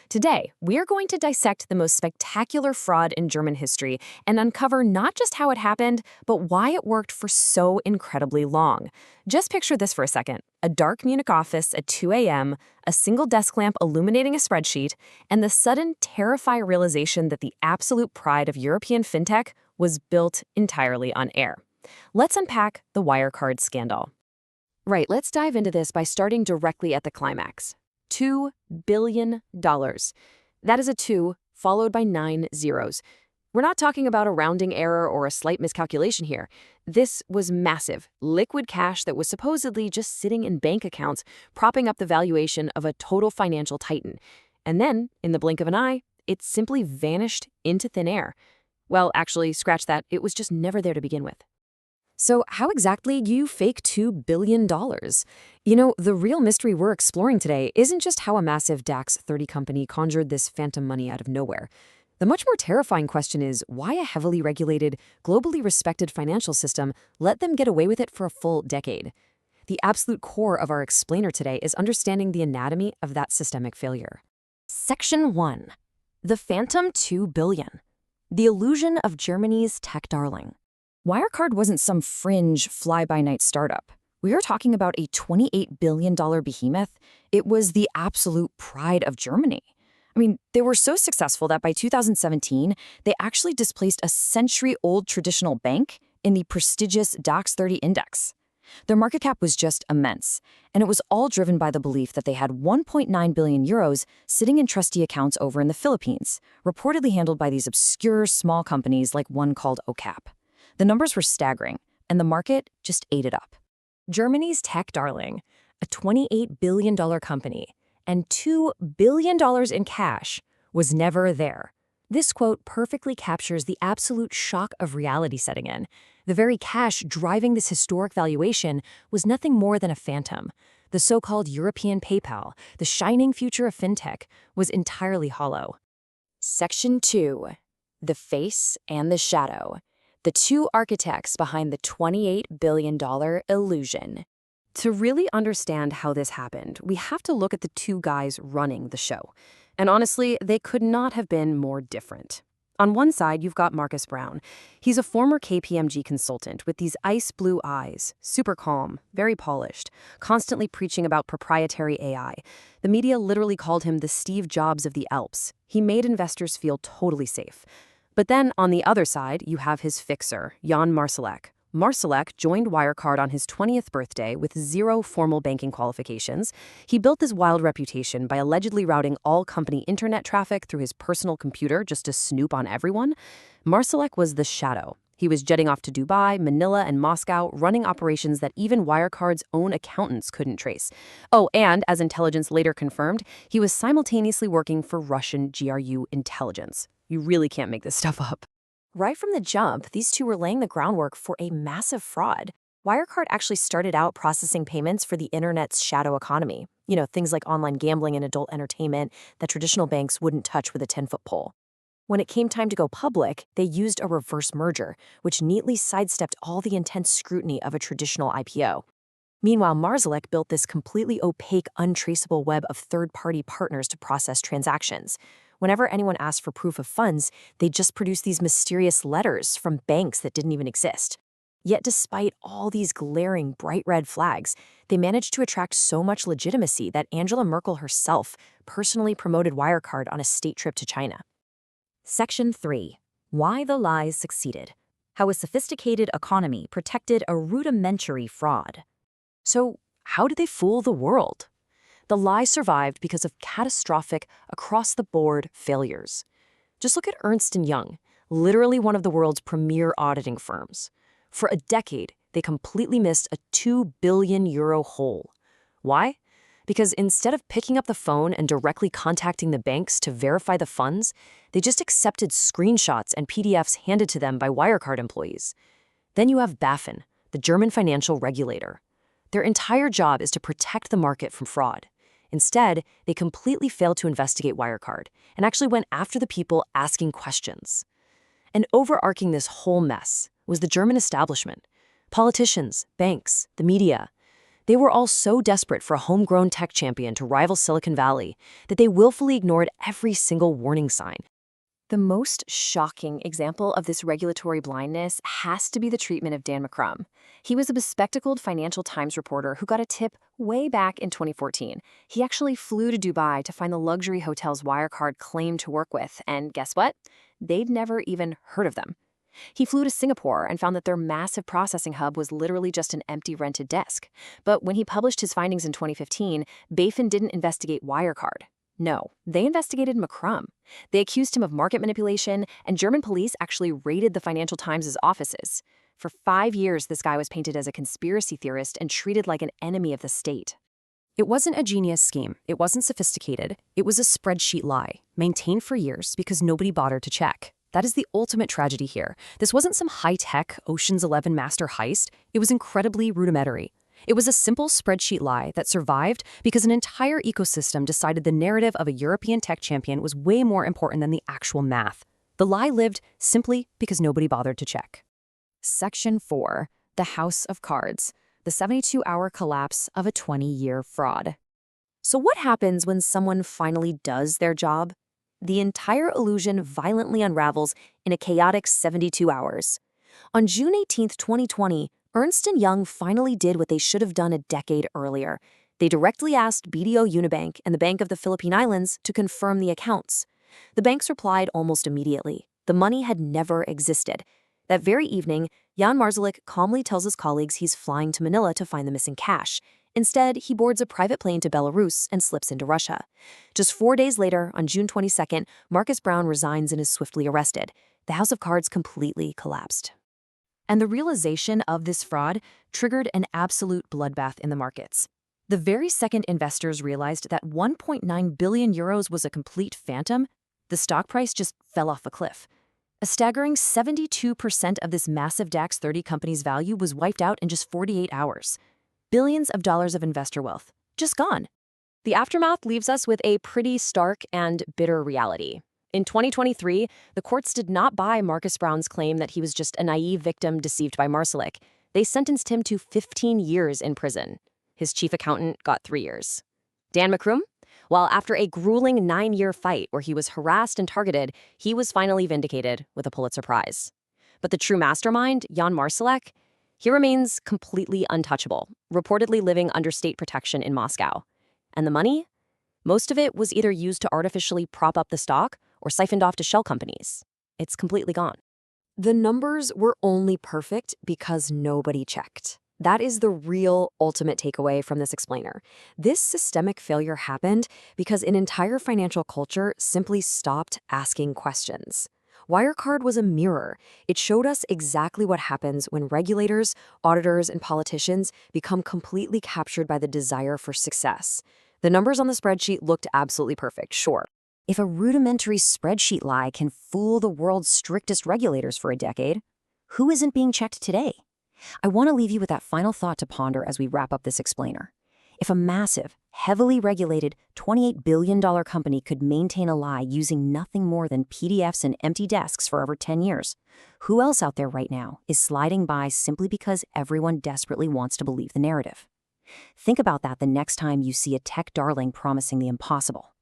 Today, we're going to dissect the most spectacular fraud in German history and uncover not just how it happened, but why it worked for so incredibly long. Just picture this for a second. A dark Munich office at 2 a.m., a single desk lamp illuminating a spreadsheet, and the sudden, terrifying realization that the absolute pride of European fintech was built entirely on air. Let's unpack the Wirecard scandal. Right, let's dive into this by starting directly at the climax. $2 billion. That is a 2 followed by 9 zeros. We're not talking about a rounding error or a slight miscalculation here. This was massive, liquid cash that was supposedly just sitting in bank accounts, propping up the valuation of a total financial titan. And then, in the blink of an eye, it simply vanished into thin air. Well, actually, scratch that, it was just never there to begin with. So how exactly do you fake $2 billion? You know, the real mystery we're exploring today isn't just how a massive DAX 30 company conjured this phantom money out of nowhere. The much more terrifying question is why a heavily regulated, globally respected financial system let them get away with it for a full decade. The absolute core of our explainer today is understanding the anatomy of that systemic failure. Section 1. The Phantom $2 billion. The illusion of Germany's tech darling. Wirecard wasn't some fringe, fly-by-night startup. We are talking about a $28 billion behemoth. It was the absolute pride of Germany. I mean, they were so successful that by 2017, they actually displaced a century-old traditional bank in the prestigious DAX 30 index. Their market cap was just immense, and it was all driven by the belief that they had 1.9 billion euros sitting in trustee accounts over in the Philippines, reportedly handled by these obscure small companies like one called OCAP. The numbers were staggering, and the market just ate it up. Germany's tech darling, a $28 billion company, and $2 billion in cash, was never there. This quote perfectly captures the absolute shock of reality setting in. The very cash driving this historic valuation was nothing more than a phantom. The so-called European PayPal, the shining future of fintech, was entirely hollow. Section 2. The Face and the Shadow. The two architects behind the $28 billion illusion. To really understand how this happened, we have to look at the two guys running the show. And honestly, they could not have been more different. On one side, you've got Markus Braun. He's a former KPMG consultant with these ice blue eyes, super calm, very polished, constantly preaching about proprietary AI. The media literally called him the Steve Jobs of the Alps. He made investors feel totally safe. But then, on the other side, you have his fixer, Jan Marsalek. Marsalek joined Wirecard on his 20th birthday with 0 formal banking qualifications. He built this wild reputation by allegedly routing all company internet traffic through his personal computer just to snoop on everyone. Marsalek was the shadow. He was jetting off to Dubai, Manila, and Moscow, running operations that even Wirecard's own accountants couldn't trace. Oh, and as intelligence later confirmed, he was simultaneously working for Russian GRU intelligence. You really can't make this stuff up. Right from the jump, these two were laying the groundwork for a massive fraud. Wirecard actually started out processing payments for the internet's shadow economy. You know, things like online gambling and adult entertainment that traditional banks wouldn't touch with a 10-foot pole. When it came time to go public, they used a reverse merger, which neatly sidestepped all the intense scrutiny of a traditional IPO. Meanwhile, Marsalek built this completely opaque, untraceable web of third-party partners to process transactions. Whenever anyone asked for proof of funds, they'd just produce these mysterious letters from banks that didn't even exist. Yet despite all these glaring, bright red flags, they managed to attract so much legitimacy that Angela Merkel herself personally promoted Wirecard on a state trip to China. Section 3. Why the lies succeeded. How a sophisticated economy protected a rudimentary fraud. So, how did they fool the world? The lie survived because of catastrophic, across-the-board failures. Just look at Ernst Young, literally one of the world's premier auditing firms. For a decade, they completely missed a €2 billion hole. Why? Because instead of picking up the phone and directly contacting the banks to verify the funds, they just accepted screenshots and PDFs handed to them by Wirecard employees. Then you have BaFin, the German financial regulator. Their entire job is to protect the market from fraud. Instead, they completely failed to investigate Wirecard and actually went after the people asking questions. And overarching this whole mess was the German establishment, politicians, banks, the media. They were all so desperate for a homegrown tech champion to rival Silicon Valley that they willfully ignored every single warning sign. The most shocking example of this regulatory blindness has to be the treatment of Dan McCrum. He was a bespectacled Financial Times reporter who got a tip way back in 2014. He actually flew to Dubai to find the luxury hotels Wirecard claimed to work with, and guess what? They'd never even heard of them. He flew to Singapore and found that their massive processing hub was literally just an empty rented desk. But when he published his findings in 2015, BaFin didn't investigate Wirecard. No, they investigated McCrum. They accused him of market manipulation, and German police actually raided the Financial Times' offices. For 5 years, this guy was painted as a conspiracy theorist and treated like an enemy of the state. It wasn't a genius scheme. It wasn't sophisticated. It was a spreadsheet lie, maintained for years because nobody bothered to check. That is the ultimate tragedy here. This wasn't some high-tech Ocean's 11 master heist. It was incredibly rudimentary. It was a simple spreadsheet lie that survived because an entire ecosystem decided the narrative of a European tech champion was way more important than the actual math. The lie lived simply because nobody bothered to check. Section 4. The House of Cards. The 72-hour collapse of a 20-year fraud. So what happens when someone finally does their job? The entire illusion violently unravels in a chaotic 72 hours. On June 18, 2020, Ernst Young finally did what they should have done a decade earlier. They directly asked BDO Unibank and the Bank of the Philippine Islands to confirm the accounts. The banks replied almost immediately. The money had never existed. That very evening, Jan Marsalek calmly tells his colleagues he's flying to Manila to find the missing cash. Instead, he boards a private plane to Belarus and slips into Russia. Just 4 days later, on June 22nd, Markus Braun resigns and is swiftly arrested. The House of Cards completely collapsed. And the realization of this fraud triggered an absolute bloodbath in the markets. The very second investors realized that 1.9 billion euros was a complete phantom, the stock price just fell off a cliff. A staggering 72% of this massive DAX 30 company's value was wiped out in just 48 hours. Billions of dollars of investor wealth, just gone. The aftermath leaves us with a pretty stark and bitter reality. In 2023, the courts did not buy Markus Braun's claim that he was just a naive victim deceived by Marsalek. They sentenced him to 15 years in prison. His chief accountant got 3 years. Dan McCrum? Well, after a grueling 9-year fight where he was harassed and targeted, he was finally vindicated with a Pulitzer Prize. But the true mastermind, Jan Marsalek, he remains completely untouchable, reportedly living under state protection in Moscow. And the money? Most of it was either used to artificially prop up the stock or siphoned off to shell companies. It's completely gone. The numbers were only perfect because nobody checked. That is the real ultimate takeaway from this explainer. This systemic failure happened because an entire financial culture simply stopped asking questions. Wirecard was a mirror. It showed us exactly what happens when regulators, auditors, and politicians become completely captured by the desire for success. The numbers on the spreadsheet looked absolutely perfect, sure. If a rudimentary spreadsheet lie can fool the world's strictest regulators for a decade, who isn't being checked today? I want to leave you with that final thought to ponder as we wrap up this explainer. If a massive, heavily regulated $28 billion company could maintain a lie using nothing more than PDFs and empty desks for over 10 years, who else out there right now is sliding by simply because everyone desperately wants to believe the narrative? Think about that the next time you see a tech darling promising the impossible.